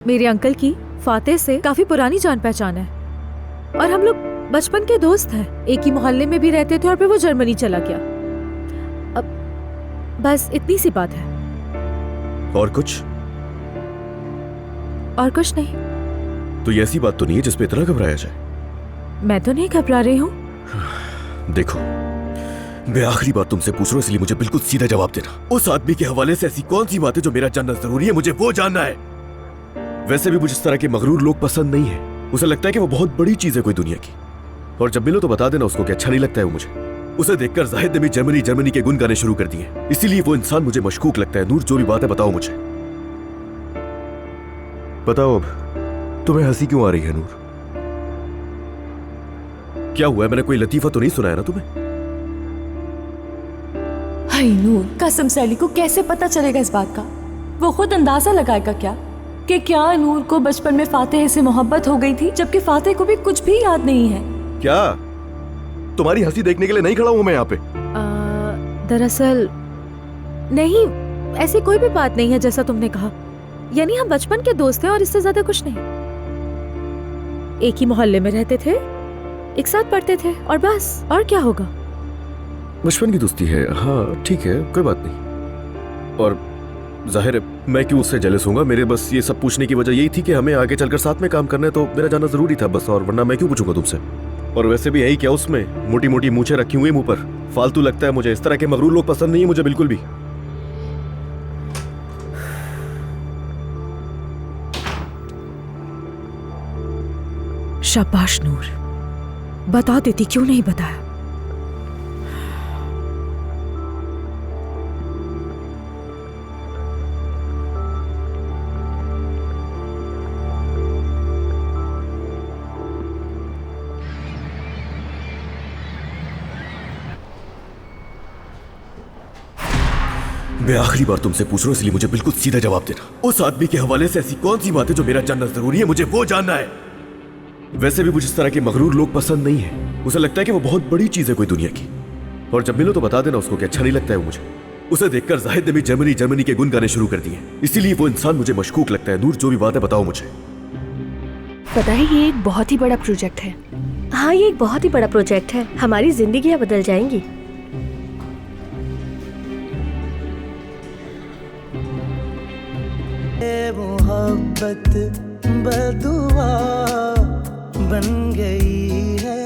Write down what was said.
मेरे अंकल की फातेह से काफी पुरानी जान पहचान है और हम लोग बचपन के दोस्त हैं। एक ही मोहल्ले में भी रहते थे और फिर वो जर्मनी चला गया। अब बस इतनी सी बात है। और कुछ? और कुछ नहीं। तो ये ऐसी बात तो नहीं है जिसपे इतना घबराया जाए। मैं तो नहीं घबरा रही हूँ। देखो, मैं आखिरी बात तुमसे पूछ रहा हूँ, इसलिए मुझे बिल्कुल सीधा जवाब देना। उस आदमी के हवाले से ऐसी कौन सी बात है जो मेरा जानना जरूरी है? मुझे वो जानना है। वैसे भी मुझे इस तरह के मगरूर लोग पसंद नहीं है। उसे लगता है कि वो बहुत बड़ी चीज है कोई दुनिया की। और जब मिलो तो बता देना उसको कि अच्छा नहीं लगता है वो मुझे। उसे देखकर जाहिद ने भी जर्मनी जर्मनी के गुन गाने शुरू कर दिए, इसीलिए वो इंसान मुझे मशकूक लगता है। नूर, जो भी बात है बताओ मुझे। बताओ अब, तुम्हें हंसी क्यों आ रही है नूर? क्या हुआ है? मैंने कोई लतीफा तो नहीं सुनाया ना तुम्हें? हाय नूर, कसम से अली को कैसे पता चलेगा इस बात का? वो खुद अंदाजा लगाएगा क्या कि क्या नूर को बचपन में फातेह से मोहब्बत हो गई थी, जबकि फातेह को भी कुछ भी याद नहीं है। क्या तुम्हारी हंसी देखने के लिए नहीं खड़ा हूं मैं यहाँ पे? दरअसल नहीं, ऐसी कोई भी बात नहीं है जैसा तुमने कहा। यानी हम बचपन के दोस्त हैं और इससे ज्यादा कुछ नहीं। एक ही मोहल्ले में रहते थे, एक साथ पढ़ते थे और बस। और क्या होगा? बचपन की दोस्ती है, हाँ ठीक है, कोई बात नहीं। और जाहिर है मैं क्यों उससे जेलस होऊंगा। मेरे बस ये सब पूछने की वजह यही थी कि हमें आगे चलकर साथ में काम करना है, तो मेरा जाना जरूरी था बस। और वरना मैं क्यों पूछूंगा तुमसे? और वैसे भी यही क्या उसमें मोटी मोटी मूछें रखी हुई मुंह पर, फालतू लगता है मुझे। इस तरह के मगरूर लोग पसंद नहीं है मुझे बिल्कुल भी। शाबाश नूर, बता देती, क्यों नहीं बताया? मैं आखिरी बार तुमसे पूछ रहा हूं, इसलिए मुझे बिल्कुल सीधा जवाब देना। उस आदमी के हवाले से ऐसी कौन सी बात है जो मेरा जानना जरूरी है? मुझे वो जानना है। वैसे भी मुझे इस तरह के मगरूर लोग पसंद नहीं है। उसे लगता है कि वो बहुत बड़ी चीज है कोई दुनिया की। और जब मिलो तो बता देना उसको कि अच्छा नहीं लगता है वो मुझे। उसे देखकर जाहिद ने भी जर्मनी जर्मनी के गुन गाने शुरू कर दिए, इसीलिए वो इंसान मुझे मशकूक लगता है। नूर, जो भी बात है बताओ मुझे। पता है ये एक बहुत ही बड़ा प्रोजेक्ट है। हाँ, ये एक बहुत ही बड़ा प्रोजेक्ट है। हमारी जिंदगियां बदल जाएंगी। मोहब्बत बदुआ बन गई है